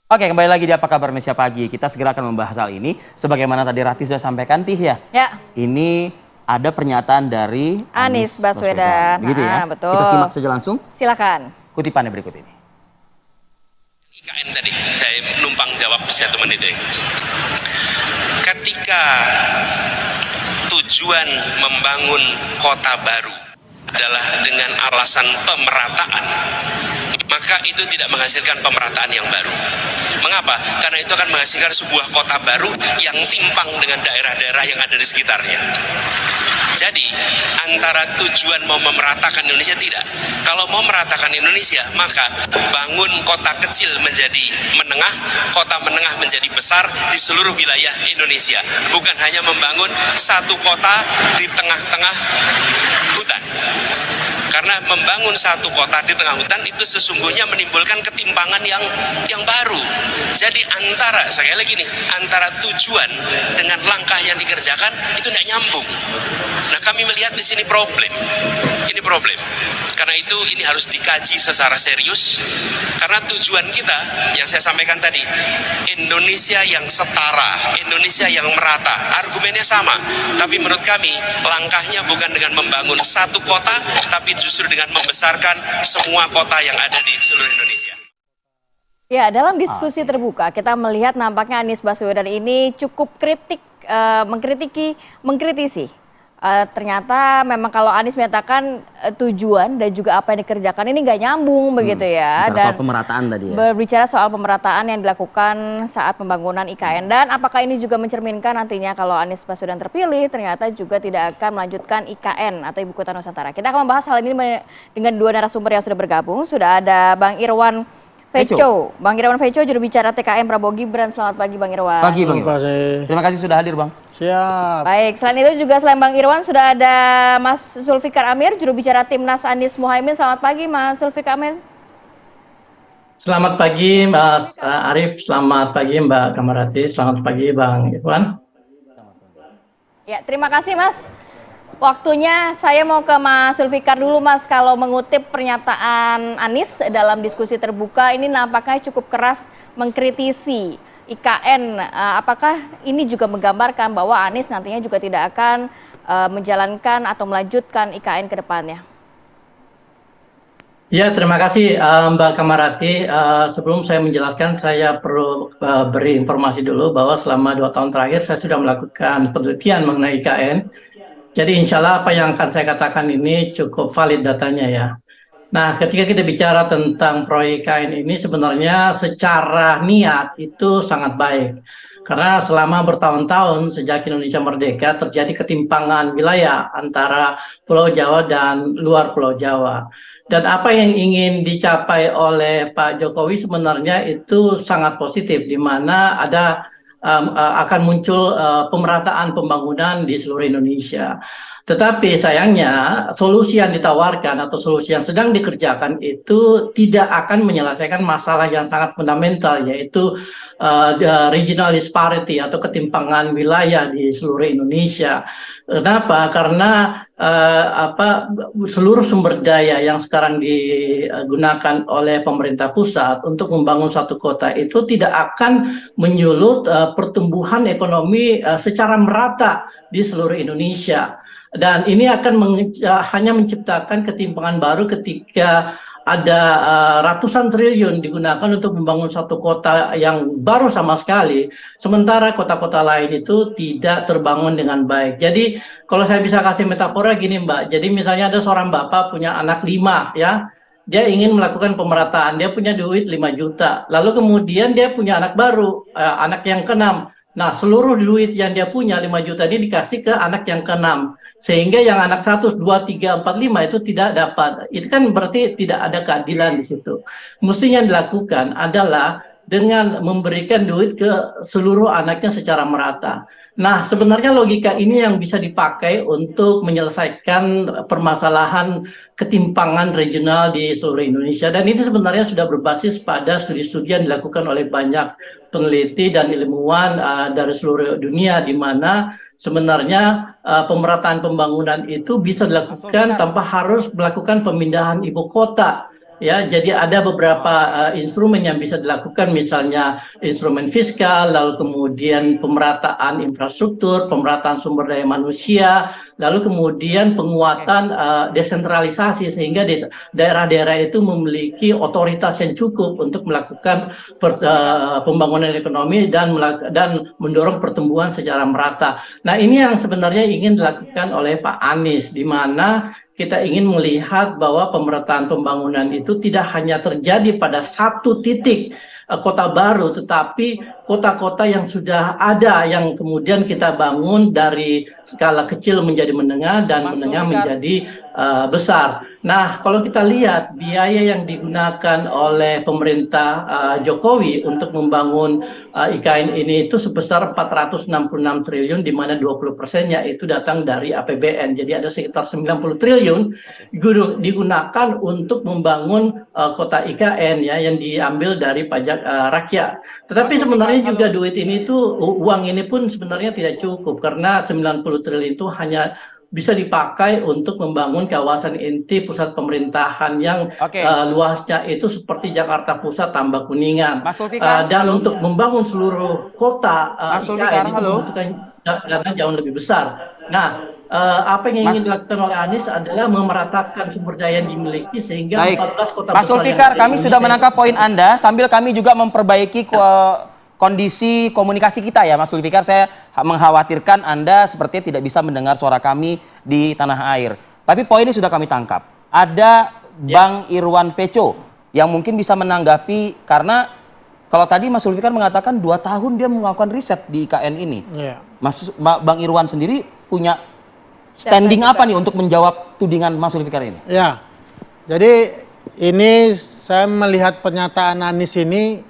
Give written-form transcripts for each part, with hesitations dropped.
Oke, kembali lagi di Apa Kabar Indonesia Pagi. Kita segera akan membahas hal ini. Sebagaimana tadi Rati sudah sampaikan, Tih ya. Ya. Ini ada pernyataan dari Anies Baswedan. Begitu ya. Betul. Kita simak saja langsung. Silakan. Kutipannya berikut ini. IKN tadi, saya numpang jawab 1 menit ya. Ketika tujuan membangun kota baru adalah dengan alasan pemerataan, maka itu tidak menghasilkan pemerataan yang baru. Mengapa? Karena itu akan menghasilkan sebuah kota baru yang timpang dengan daerah-daerah yang ada di sekitarnya. Jadi, antara tujuan mau memeratakan Indonesia tidak. Kalau mau meratakan Indonesia, maka bangun kota kecil menjadi menengah, kota menengah menjadi besar di seluruh wilayah Indonesia. Bukan hanya membangun satu kota di tengah-tengah hutan. Karena membangun satu kota di tengah hutan itu sesungguhnya menimbulkan ketimpangan yang baru. Jadi sekali lagi nih, antara tujuan dengan langkah yang dikerjakan itu tidak nyambung. Nah, kami melihat di sini problem. Ini problem. Karena itu ini harus dikaji secara serius. Karena tujuan kita yang saya sampaikan tadi, Indonesia yang setara, Indonesia yang merata. Argumennya sama. Tapi menurut kami langkahnya bukan dengan membangun satu kota, tapi justru dengan membesarkan semua kota yang ada di seluruh Indonesia. Ya, dalam diskusi terbuka kita melihat nampaknya Anies Baswedan ini cukup mengkritisi. Ternyata memang kalau Anies menyatakan tujuan dan juga apa yang dikerjakan ini nggak nyambung begitu ya. Dan soal pemerataan tadi ya. Berbicara soal pemerataan yang dilakukan saat pembangunan IKN, dan apakah ini juga mencerminkan nantinya kalau Anies Baswedan terpilih ternyata juga tidak akan melanjutkan IKN atau Ibu Kota Nusantara. Kita akan membahas hal ini dengan dua narasumber yang sudah bergabung. Sudah ada Bang Irwan Veco. Bang Irwan Veco, juru bicara TKN Prabowo Gibran. Selamat pagi Bang Irwan. Pagi Bang Irwan. Terima kasih sudah hadir Bang. Siap. Baik, selain itu juga selain Bang Irwan sudah ada Mas Zulfikar Amir, juru bicara Timnas Anies Muhaimin. Selamat pagi Mas Zulfikar Amir. Selamat pagi Mas Arief, selamat pagi Mbak Kamarati, selamat pagi Bang Irwan. Ya, terima kasih Mas. Waktunya saya mau ke Mas Zulfikar dulu Mas. Kalau mengutip pernyataan Anies dalam diskusi terbuka ini nampaknya cukup keras mengkritisi IKN. Apakah ini juga menggambarkan bahwa Anies nantinya juga tidak akan menjalankan atau melanjutkan IKN ke depannya? Ya, terima kasih Mbak Kamarati. Sebelum saya menjelaskan, saya perlu beri informasi dulu bahwa selama 2 tahun terakhir saya sudah melakukan penelitian mengenai IKN. Jadi insya Allah apa yang akan saya katakan ini cukup valid datanya ya. Nah, ketika kita bicara tentang proyek IKN ini sebenarnya secara niat itu sangat baik. Karena selama bertahun-tahun sejak Indonesia merdeka terjadi ketimpangan wilayah antara Pulau Jawa dan luar Pulau Jawa. Dan apa yang ingin dicapai oleh Pak Jokowi sebenarnya itu sangat positif, di mana akan muncul pemerataan pembangunan di seluruh Indonesia. Tetapi sayangnya solusi yang ditawarkan atau solusi yang sedang dikerjakan itu tidak akan menyelesaikan masalah yang sangat fundamental, yaitu the regional disparity atau ketimpangan wilayah di seluruh Indonesia. Kenapa? Karena seluruh sumber daya yang sekarang digunakan oleh pemerintah pusat untuk membangun satu kota itu tidak akan menyulut pertumbuhan ekonomi secara merata di seluruh Indonesia. Dan ini akan hanya menciptakan ketimpangan baru ketika ada ratusan triliun digunakan untuk membangun satu kota yang baru sama sekali, sementara kota-kota lain itu tidak terbangun dengan baik. Jadi kalau saya bisa kasih metafora gini Mbak, jadi misalnya ada seorang bapak punya anak 5 ya, dia ingin melakukan pemerataan, dia punya duit 5 juta, lalu kemudian dia punya anak baru, anak yang ke-6. Nah, seluruh duit yang dia punya 5 juta ini dikasih ke anak yang ke-6. Sehingga yang anak 1, 2, 3, 4, 5 itu tidak dapat. Itu kan berarti tidak ada keadilan di situ. Mesti yang dilakukan adalah dengan memberikan duit ke seluruh anaknya secara merata. Nah, sebenarnya logika ini yang bisa dipakai untuk menyelesaikan permasalahan ketimpangan regional di seluruh Indonesia. Dan ini sebenarnya sudah berbasis pada studi-studi yang dilakukan oleh banyak peneliti dan ilmuwan dari seluruh dunia, di mana sebenarnya pemerataan pembangunan itu bisa dilakukan tanpa harus melakukan pemindahan ibu kota. Ya, jadi ada beberapa instrumen yang bisa dilakukan, misalnya instrumen fiskal, lalu kemudian pemerataan infrastruktur, pemerataan sumber daya manusia, lalu kemudian penguatan desentralisasi sehingga daerah-daerah itu memiliki otoritas yang cukup untuk melakukan pembangunan ekonomi dan mendorong pertumbuhan secara merata. Nah, ini yang sebenarnya ingin dilakukan oleh Pak Anies, di mana kita ingin melihat bahwa pemerataan pembangunan itu tidak hanya terjadi pada satu titik kota baru, tetapi kota-kota yang sudah ada yang kemudian kita bangun dari skala kecil menjadi menengah dan menengah menjadi besar. Nah, kalau kita lihat biaya yang digunakan oleh pemerintah Jokowi untuk membangun IKN ini itu sebesar 466 triliun, di mana 20%-nya itu datang dari APBN. Jadi ada sekitar 90 triliun digunakan untuk membangun kota IKN ya, yang diambil dari pajak rakyat. Tetapi sebenarnya juga uang ini pun sebenarnya tidak cukup, karena 90 triliun itu hanya bisa dipakai untuk membangun kawasan inti pusat pemerintahan yang luasnya itu seperti Jakarta Pusat tambah Kuningan. Dan untuk membangun seluruh kota IKN itu membutuhkan dana jauh lebih besar. Nah, apa yang ingin dilakukan oleh Anies adalah memeratakan sumber daya yang dimiliki sehingga 14 kota besar. Mas Zulfikar, kami sudah menangkap poin Anda, sambil kami juga memperbaiki kondisi komunikasi kita ya Mas Zulfikar. Saya mengkhawatirkan Anda sepertinya tidak bisa mendengar suara kami di tanah air. Tapi poin ini sudah kami tangkap. Ada Bang Irwan Veco yang mungkin bisa menanggapi, karena kalau tadi Mas Zulfikar mengatakan 2 tahun dia melakukan riset di IKN ini. Bang Irwan sendiri punya standing apa nih untuk menjawab tudingan Mas Zulfikar ini? Ya, jadi ini saya melihat pernyataan Anies ini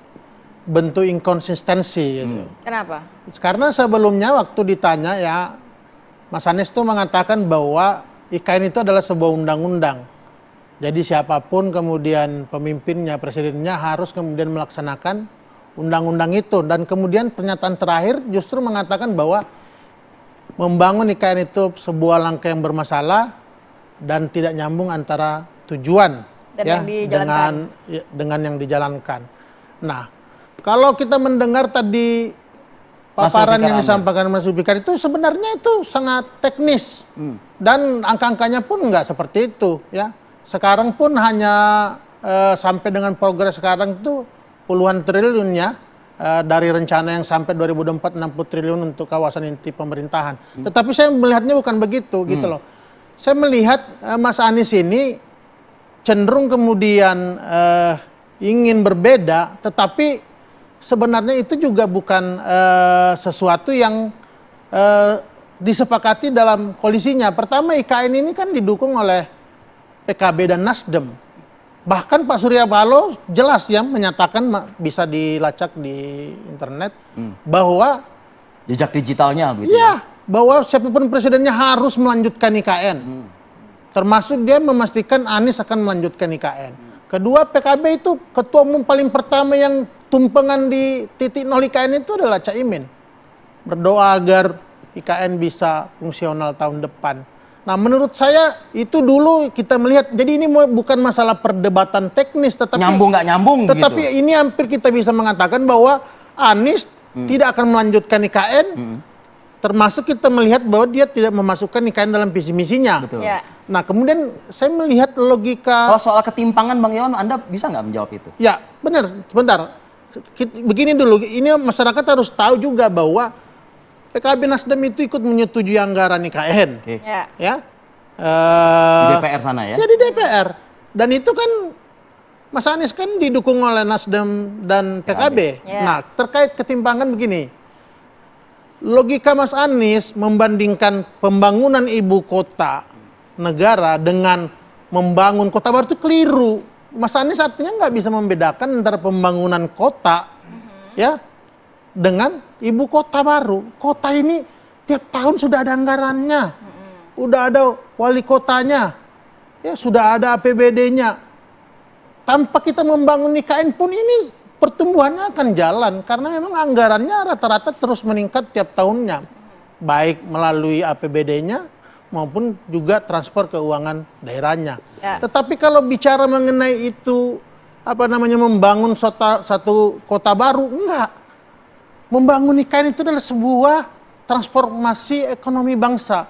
bentuk inkonsistensi gitu. Kenapa? Karena sebelumnya waktu ditanya ya, Mas Anies itu mengatakan bahwa IKN itu adalah sebuah undang-undang. Jadi siapapun kemudian pemimpinnya, presidennya harus kemudian melaksanakan undang-undang itu. Dan kemudian pernyataan terakhir justru mengatakan bahwa membangun IKN itu sebuah langkah yang bermasalah dan tidak nyambung antara tujuan dengan yang dijalankan. Nah, kalau kita mendengar tadi paparan yang disampaikan Mas Zulfikar itu sebenarnya itu sangat teknis dan angka-angkanya pun nggak seperti itu ya. Sekarang pun hanya sampai dengan progres sekarang itu puluhan triliun ya, dari rencana yang sampai 2024 60 triliun untuk kawasan inti pemerintahan. Tetapi saya melihatnya bukan begitu gitu loh. Saya melihat Mas Anies ini cenderung kemudian ingin berbeda, tetapi sebenarnya itu juga bukan sesuatu yang disepakati dalam koalisinya. Pertama, IKN ini kan didukung oleh PKB dan Nasdem. Bahkan Pak Surya Paloh jelas ya menyatakan, bisa dilacak di internet, bahwa jejak digitalnya gitu ya, bahwa siapapun presidennya harus melanjutkan IKN. Termasuk dia memastikan Anies akan melanjutkan IKN. Kedua, PKB itu ketua umum paling pertama yang tumpengan di titik 0 IKN itu adalah Caimin. Berdoa agar IKN bisa fungsional tahun depan. Nah, menurut saya itu dulu kita melihat, jadi ini bukan masalah perdebatan teknis, tetapi nyambung nggak nyambung tetapi gitu. Ini hampir kita bisa mengatakan bahwa Anies tidak akan melanjutkan IKN, termasuk kita melihat bahwa dia tidak memasukkan IKN dalam visi misinya. Betul. Ya. Nah, kemudian saya melihat logika. Kalau soal ketimpangan Bang Irwan, Anda bisa nggak menjawab itu? Ya, benar. Sebentar. Begini dulu, ini masyarakat harus tahu juga bahwa PKB Nasdem itu ikut menyetujui anggaran IKN. Ya. Di DPR sana ya? Ya, di DPR. Dan itu kan Mas Anies kan didukung oleh Nasdem dan PKB. Nah, terkait ketimpangan begini. Logika Mas Anies membandingkan pembangunan ibu kota negara dengan membangun kota baru itu keliru. Mas Anies artinya nggak bisa membedakan antara pembangunan kota ya dengan ibu kota baru. Kota ini tiap tahun sudah ada anggarannya, udah ada wali kotanya, ya sudah ada APBD-nya. Tanpa kita membangun IKN pun ini pertumbuhannya akan jalan karena memang anggarannya rata-rata terus meningkat tiap tahunnya, baik melalui APBD-nya maupun juga transfer keuangan daerahnya. Ya. Tetapi kalau bicara mengenai itu membangun satu kota baru, enggak. Membangun IKN itu adalah sebuah transformasi ekonomi bangsa.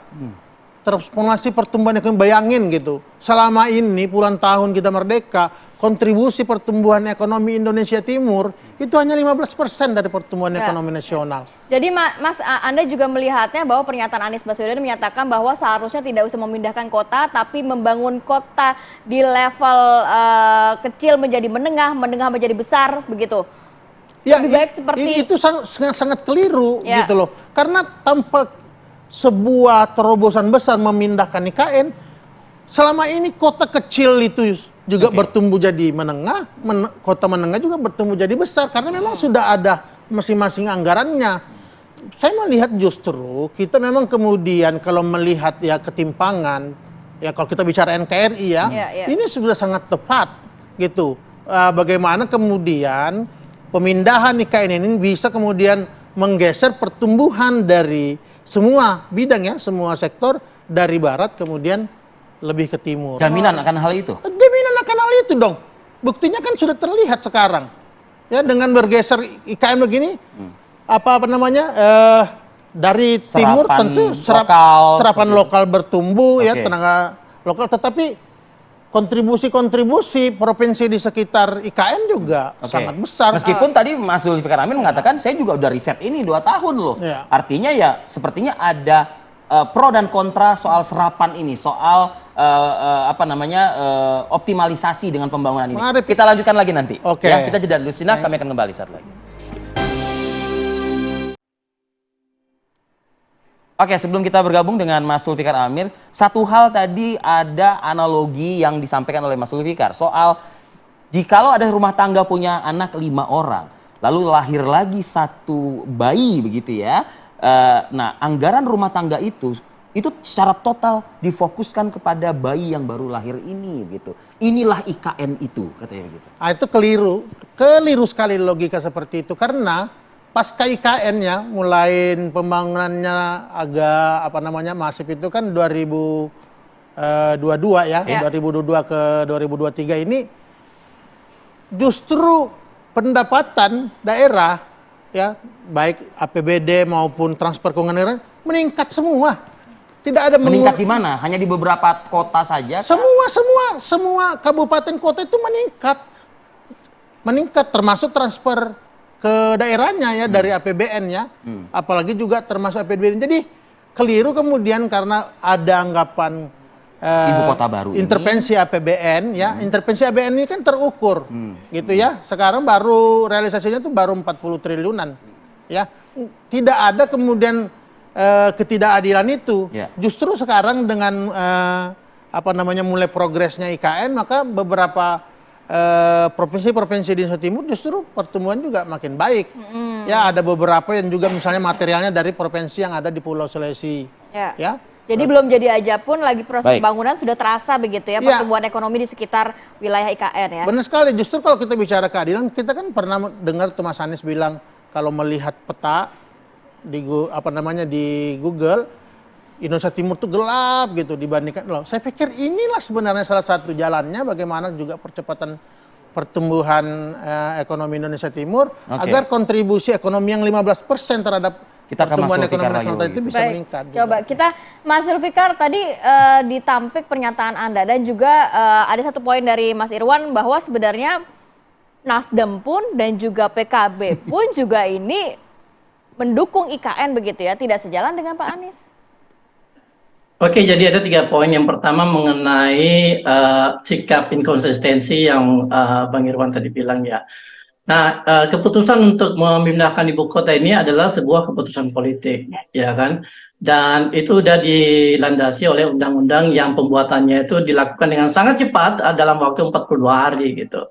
Transformasi pertumbuhan ekonomi, bayangin gitu. Selama ini puluhan tahun kita merdeka, kontribusi pertumbuhan ekonomi Indonesia Timur itu hanya 15% dari pertumbuhan ekonomi nasional. Jadi Mas, Anda juga melihatnya bahwa pernyataan Anies Baswedan menyatakan bahwa seharusnya tidak usah memindahkan kota, tapi membangun kota di level kecil menjadi menengah, menengah menjadi besar, begitu. Ya, Lebih baik seperti itu sangat keliru gitu loh. Karena tanpa sebuah terobosan besar memindahkan IKN, selama ini kota kecil itu juga bertumbuh jadi menengah, kota menengah juga bertumbuh jadi besar karena memang sudah ada masing-masing anggarannya. Saya melihat justru kita memang kemudian kalau melihat ya ketimpangan, ya kalau kita bicara NKRI ini sudah sangat tepat gitu. Bagaimana kemudian pemindahan IKN ini bisa kemudian menggeser pertumbuhan dari semua bidang ya, semua sektor dari barat kemudian lebih ke timur. Jaminan akan hal itu? Jaminan akan hal itu dong. Buktinya kan sudah terlihat sekarang. Ya dengan bergeser IKN begini, dari timur tentu serapan lokal bertumbuh ya, tenaga lokal, tetapi kontribusi provinsi di sekitar IKN juga sangat besar. Meskipun tadi Mas Zulfikar Amin mengatakan saya juga udah riset ini 2 tahun loh. Artinya ya sepertinya ada pro dan kontra soal serapan ini, soal optimalisasi dengan pembangunan ini. Kita lanjutkan lagi nanti. Ya, kita jeda dulu sejenak, kami akan kembali saat lagi. Oke, sebelum kita bergabung dengan Mas Zulfikar Amir, satu hal tadi ada analogi yang disampaikan oleh Mas Zulfikar soal jikalau ada rumah tangga punya anak 5 orang, lalu lahir lagi 1 bayi begitu ya. Nah, anggaran rumah tangga itu secara total difokuskan kepada bayi yang baru lahir ini gitu. Inilah IKN itu katanya begitu. Itu keliru sekali logika seperti itu karena pasca IKN-nya, mulai pembangunannya agak masif itu kan 2022 ya, 2022 ke 2023 ini justru pendapatan daerah ya, baik APBD maupun transfer keuangan daerah meningkat semua. Tidak ada meningkat di mana? Hanya di beberapa kota saja? Semua kabupaten kota itu meningkat termasuk transfer ke daerahnya ya dari APBN ya, apalagi juga termasuk APBN. Jadi keliru kemudian karena ada anggapan ibu kota baru intervensi ini. APBN ya, intervensi APBN ini kan terukur gitu ya. Sekarang baru realisasinya tuh baru 40 triliunan ya. Tidak ada kemudian ketidakadilan itu. Justru sekarang dengan mulai progresnya IKN, maka beberapa provinsi-provinsi di Indonesia Timur justru pertumbuhan juga makin baik. Ya, ada beberapa yang juga misalnya materialnya dari provinsi yang ada di Pulau Sulawesi. Ya. Jadi belum jadi aja pun lagi proses pembangunan sudah terasa begitu ya, pertumbuhan ekonomi di sekitar wilayah IKN ya. Benar sekali. Justru kalau kita bicara keadilan, kita kan pernah dengar Mas Anies bilang kalau melihat peta di di Google, Indonesia Timur tuh gelap gitu dibandingkan loh. Saya pikir inilah sebenarnya salah satu jalannya bagaimana juga percepatan pertumbuhan ekonomi Indonesia Timur agar kontribusi ekonomi yang 15% terhadap pertumbuhan ekonomi nasional itu bisa meningkat. Coba kita Mas Zulfikar tadi ditampik pernyataan Anda dan juga ada satu poin dari Mas Irwan bahwa sebenarnya Nasdem pun dan juga PKB pun juga ini mendukung IKN begitu ya, tidak sejalan dengan Pak Anies. Oke, jadi ada 3 poin. Yang pertama mengenai sikap inkonsistensi yang Bang Irwan tadi bilang ya. Nah, keputusan untuk memindahkan ibu kota ini adalah sebuah keputusan politik, ya kan? Dan itu sudah dilandasi oleh undang-undang yang pembuatannya itu dilakukan dengan sangat cepat dalam waktu 42 hari gitu.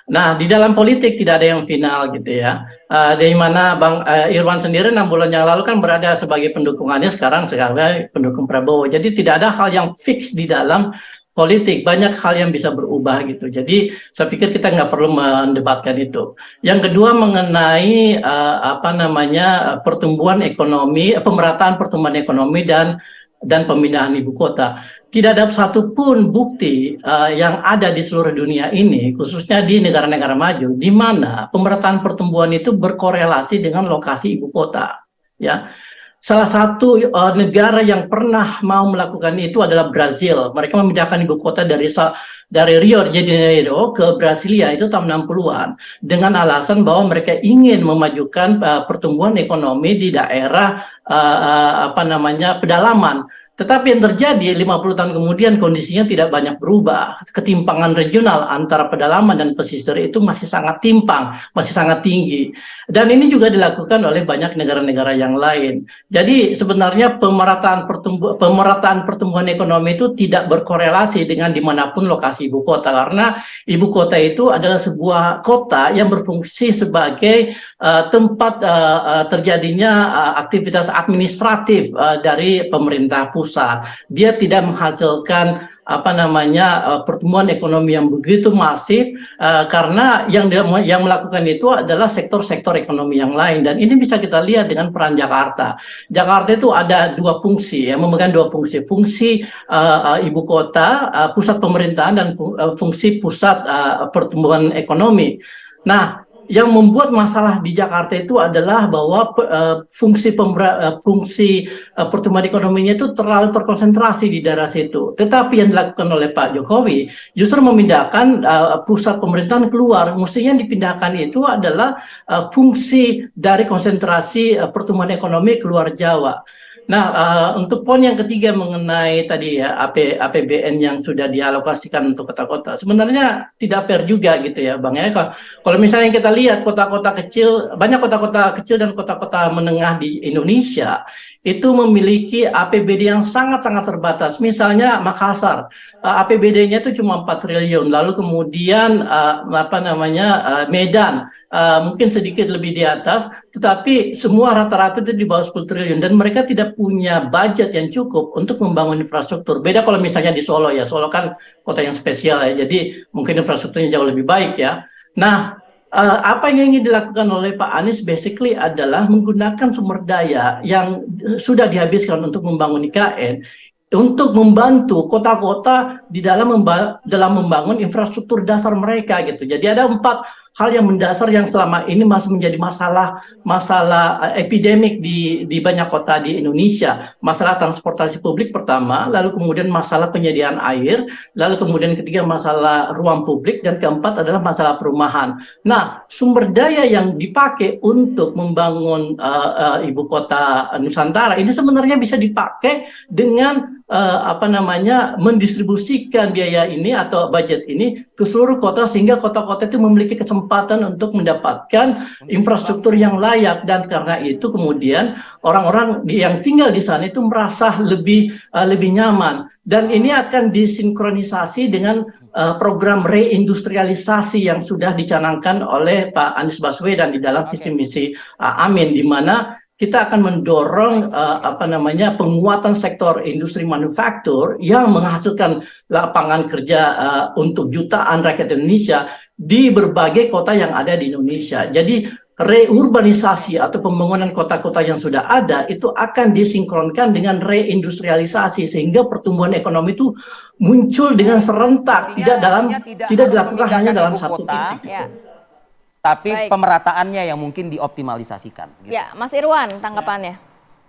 Nah, di dalam politik tidak ada yang final gitu ya. Dari mana Bang Irwan sendiri 6 bulan yang lalu kan berada sebagai pendukung Anies, sekarang sebagai pendukung Prabowo. Jadi tidak ada hal yang fix di dalam politik, banyak hal yang bisa berubah gitu. Jadi saya pikir kita nggak perlu mendebatkan itu. Yang kedua mengenai pertumbuhan ekonomi, pemerataan pertumbuhan ekonomi dan dan pemindahan ibu kota. Tidak ada satupun bukti yang ada di seluruh dunia ini, khususnya di negara-negara maju, di mana pemerataan pertumbuhan itu berkorelasi dengan lokasi ibu kota. Ya, salah satu negara yang pernah mau melakukan itu adalah Brazil. Mereka memindahkan ibu kota dari Rio de Janeiro ke Brasilia itu tahun 60-an dengan alasan bahwa mereka ingin memajukan pertumbuhan ekonomi di daerah pedalaman. Tetapi yang terjadi 50 tahun kemudian kondisinya tidak banyak berubah. Ketimpangan regional antara pedalaman dan pesisir itu masih sangat timpang, masih sangat tinggi. Dan ini juga dilakukan oleh banyak negara-negara yang lain. Jadi sebenarnya pemerataan pertumbuhan ekonomi itu tidak berkorelasi dengan dimanapun lokasi ibu kota. Karena ibu kota itu adalah sebuah kota yang berfungsi sebagai tempat terjadinya aktivitas administratif dari pemerintah pusat. Dia tidak menghasilkan pertumbuhan ekonomi yang begitu masif karena yang melakukan itu adalah sektor-sektor ekonomi yang lain, dan ini bisa kita lihat dengan peran Jakarta. Jakarta itu ada dua fungsi, memegang dua fungsi ibu kota, pusat pemerintahan, dan fungsi pusat pertumbuhan ekonomi. Nah, yang membuat masalah di Jakarta itu adalah bahwa fungsi pertumbuhan ekonominya itu terlalu terkonsentrasi di daerah situ. Tetapi yang dilakukan oleh Pak Jokowi justru memindahkan pusat pemerintahan keluar. Mestinya dipindahkan itu adalah fungsi dari konsentrasi pertumbuhan ekonomi keluar Jawa. Nah, untuk poin yang ketiga mengenai tadi ya APBN yang sudah dialokasikan untuk kota-kota, sebenarnya tidak fair juga gitu ya Bang ya. Kalau misalnya kita lihat kota-kota kecil, banyak kota-kota kecil dan kota-kota menengah di Indonesia itu memiliki APBD yang sangat-sangat terbatas. Misalnya Makassar, APBD-nya itu cuma 4 triliun. Lalu kemudian Medan mungkin sedikit lebih di atas, tetapi semua rata-rata itu di bawah 10 triliun, dan mereka tidak punya budget yang cukup untuk membangun infrastruktur. Beda kalau misalnya di Solo ya, Solo kan kota yang spesial ya, jadi mungkin infrastrukturnya jauh lebih baik ya. Nah, apa yang ingin dilakukan oleh Pak Anies basically adalah menggunakan sumber daya yang sudah dihabiskan untuk membangun IKN untuk membantu kota-kota di dalam membangun infrastruktur dasar mereka gitu. Jadi ada 4 hal yang mendasar yang selama ini masih menjadi masalah epidemik di banyak kota di Indonesia. Masalah transportasi publik pertama, lalu kemudian masalah penyediaan air, lalu kemudian ketiga masalah ruang publik, dan keempat adalah masalah perumahan. Nah, sumber daya yang dipakai untuk membangun ibu kota Nusantara ini sebenarnya bisa dipakai dengan mendistribusikan biaya ini atau budget ini ke seluruh kota, sehingga kota-kota itu memiliki kesempatan untuk mendapatkan infrastruktur yang layak, dan karena itu kemudian orang-orang yang tinggal di sana itu merasa lebih nyaman, dan ini akan disinkronisasi dengan program reindustrialisasi yang sudah dicanangkan oleh Pak Anies Baswedan di dalam visi misi Amin, di mana kita akan mendorong penguatan sektor industri manufaktur yang menghasilkan lapangan kerja untuk jutaan rakyat Indonesia di berbagai kota yang ada di Indonesia. Jadi reurbanisasi atau pembangunan kota-kota yang sudah ada itu akan disinkronkan dengan reindustrialisasi, sehingga pertumbuhan ekonomi itu muncul dengan serentak, tidak dilakukan hanya dalam satu titik. Ya. Tapi Baik. pemerataannya yang mungkin dioptimalisasikan. Gitu. Ya, Mas Irwan, tanggapannya.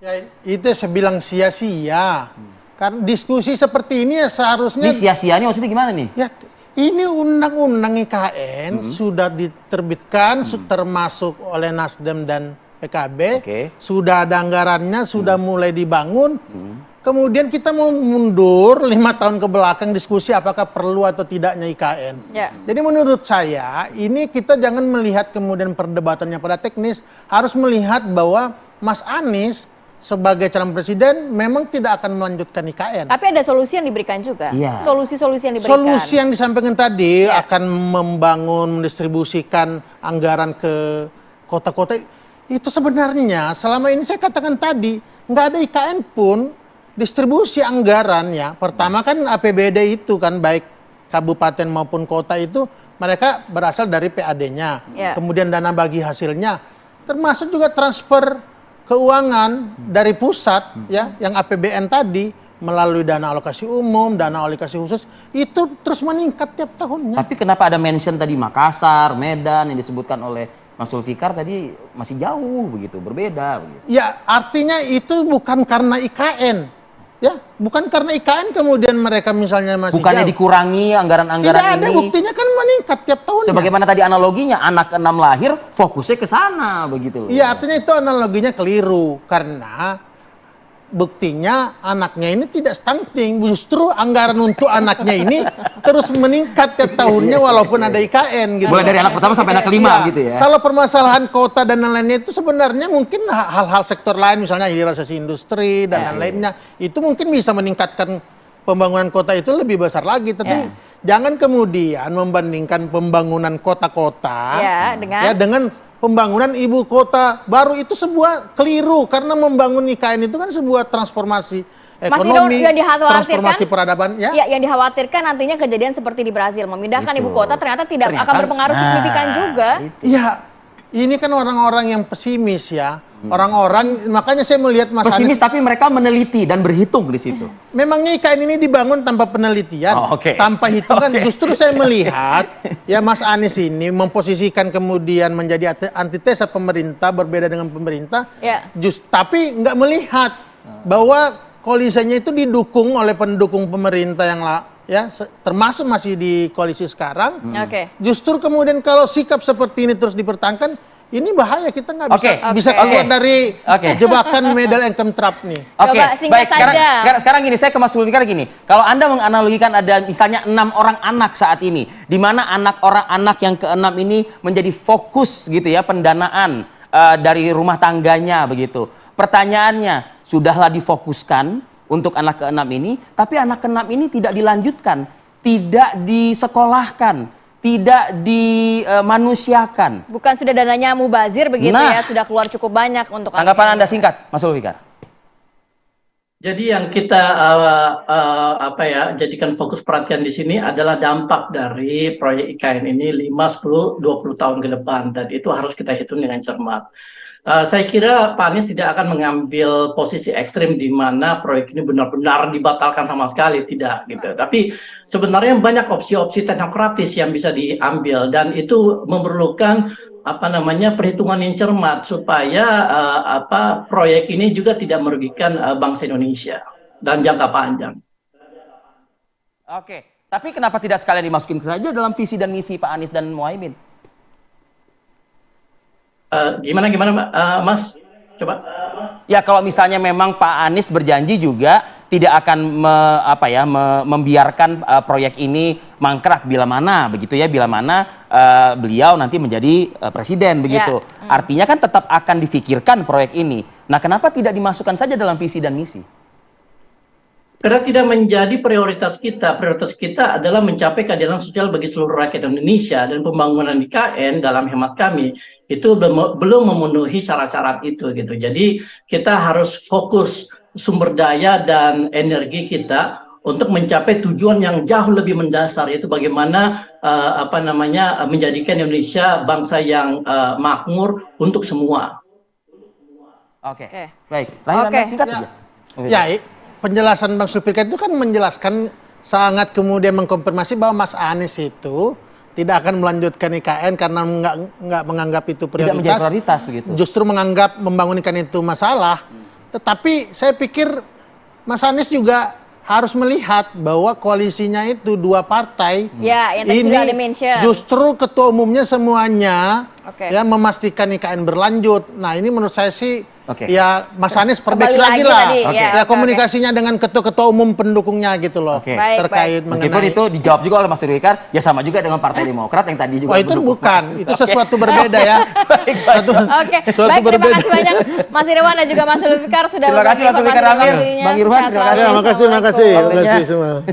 Ya, itu saya bilang sia-sia. Karena diskusi seperti ini ya seharusnya... Ini sia-sianya maksudnya gimana nih? Ya, ini undang-undang IKN sudah diterbitkan, termasuk oleh Nasdem dan PKB. Sudah ada anggarannya, sudah mulai dibangun. Kemudian kita mau mundur 5 tahun ke belakang diskusi apakah perlu atau tidaknya IKN. Ya. Jadi menurut saya ini kita jangan melihat kemudian perdebatannya pada teknis, harus melihat bahwa Mas Anies sebagai calon presiden memang tidak akan melanjutkan IKN. Tapi ada solusi yang diberikan juga. Iya. Solusi-solusi yang diberikan. Solusi yang disampaikan tadi akan membangun, mendistribusikan anggaran ke kota-kota, itu sebenarnya selama ini saya katakan tadi nggak ada IKN pun. Distribusi anggarannya, pertama kan APBD itu kan baik kabupaten maupun kota itu mereka berasal dari PAD-nya, kemudian dana bagi hasilnya, termasuk juga transfer keuangan dari pusat ya, yang APBN tadi melalui dana alokasi umum, dana alokasi khusus, itu terus meningkat tiap tahunnya. Tapi kenapa ada mention tadi Makassar, Medan yang disebutkan oleh Mas Zulfikar tadi masih jauh begitu, berbeda begitu. Ya, artinya itu bukan karena IKN. Ya, bukan karena IKN kemudian mereka misalnya masih Bukannya jauh. dikurangi anggaran-anggaran Tidak ada, ini. buktinya kan meningkat tiap tahunnya. Sebagaimana tadi analoginya, anak ke-6 lahir, fokusnya ke sana begitu loh. Iya, artinya itu analoginya keliru. Karena buktinya anaknya ini tidak stunting. Justru anggaran untuk anaknya ini terus meningkat tiap tahunnya walaupun ada IKN gitu. Mulai dari anak pertama sampai anak kelima Iya. gitu ya. Kalau permasalahan kota dan lain-lainnya itu sebenarnya mungkin hal-hal sektor lain, misalnya hilirisasi industri dan lain-lainnya, itu mungkin bisa meningkatkan pembangunan kota itu lebih besar lagi. Tapi jangan kemudian membandingkan pembangunan kota-kota dengan pembangunan ibu kota baru. Itu sebuah keliru, karena membangun IKN itu kan sebuah transformasi ekonomi, yang dikhawatirkan, transformasi peradaban. Ya, yang dikhawatirkan nantinya kejadian seperti di Brazil, memindahkan ibu kota ternyata tidak akan berpengaruh signifikan juga. Iya, ini kan orang-orang yang pesimis ya. Orang-orang, makanya saya melihat Mas Pesimis Anies, tapi mereka meneliti dan berhitung di situ. memangnya IKN ini dibangun tanpa penelitian, tanpa hitungan. Justru saya melihat ya Mas Anies ini memposisikan kemudian menjadi antitesa pemerintah, berbeda dengan pemerintah, tapi nggak melihat bahwa koalisinya itu didukung oleh pendukung pemerintah yang termasuk masih di koalisi sekarang. Justru kemudian kalau sikap seperti ini terus dipertahankan, ini bahaya, kita nggak bisa keluar dari jebakan middle income trap nih. Baik, sekarang gini, saya ke Mas Zulfikar gini. Kalau Anda menganalogikan ada misalnya 6 orang anak saat ini, di mana anak yang ke-6 ini menjadi fokus gitu ya pendanaan dari rumah tangganya begitu. Pertanyaannya, sudahlah difokuskan untuk anak ke-6 ini, tapi anak ke-6 ini tidak dilanjutkan, tidak disekolahkan, tidak dimanusiakan. Bukan sudah dananya mubazir begitu ya, sudah keluar cukup banyak untuk tanggapan Anda singkat, Mas Zulfikar. Jadi yang kita jadikan fokus perhatian di sini adalah dampak dari proyek IKN ini 5, 10, 20 tahun ke depan, dan itu harus kita hitung dengan cermat. Saya kira Pak Anies tidak akan mengambil posisi ekstrim di mana proyek ini benar-benar dibatalkan sama sekali, tidak gitu. Tapi sebenarnya banyak opsi-opsi teknokratis yang bisa diambil, dan itu memerlukan perhitungan yang cermat supaya proyek ini juga tidak merugikan bangsa Indonesia dan jangka panjang. Oke, tapi kenapa tidak sekalian dimasukin saja dalam visi dan misi Pak Anies dan Muhaimin? Gimana Mas? Coba. Ya, kalau misalnya memang Pak Anies berjanji juga tidak akan membiarkan proyek ini mangkrak bila mana beliau nanti menjadi presiden begitu. Artinya kan tetap akan difikirkan proyek ini. Nah, kenapa tidak dimasukkan saja dalam visi dan misi? Karena tidak menjadi prioritas kita. Prioritas kita adalah mencapai keadilan sosial bagi seluruh rakyat Indonesia, dan pembangunan IKN dalam hemat kami itu belum memenuhi syarat-syarat itu gitu. Jadi kita harus fokus sumber daya dan energi kita untuk mencapai tujuan yang jauh lebih mendasar, yaitu bagaimana menjadikan Indonesia bangsa yang makmur untuk semua. Oke. Baik. Terakhir Anda singkat saja. Penjelasan Bang Zulfikar itu kan menjelaskan sangat kemudian mengkonfirmasi bahwa Mas Anies itu tidak akan melanjutkan IKN karena nggak menganggap itu prioritas. Tidak menjadi prioritas begitu. Justru menganggap membangun IKN itu masalah. Tetapi saya pikir Mas Anies juga harus melihat bahwa koalisinya itu 2 partai. Yang tadi sudah ada mention. Justru ketua umumnya semuanya memastikan IKN berlanjut. Nah, ini menurut saya sih ya Mas Anies perbaiki lagi lah. Komunikasinya dengan ketua-ketua umum pendukungnya gitu loh. Terkait mengenai. Meskipun itu dijawab juga oleh Mas Zulfikar, ya sama juga dengan Partai Demokrat yang tadi juga. Itu bukan, itu sesuatu berbeda ya. Terima kasih banyak Mas Irwan dan juga Mas Zulfikar sudah Terima kasih Mas Zulfikar Amir, Bang Irwan, terima kasih. Terima kasih semua.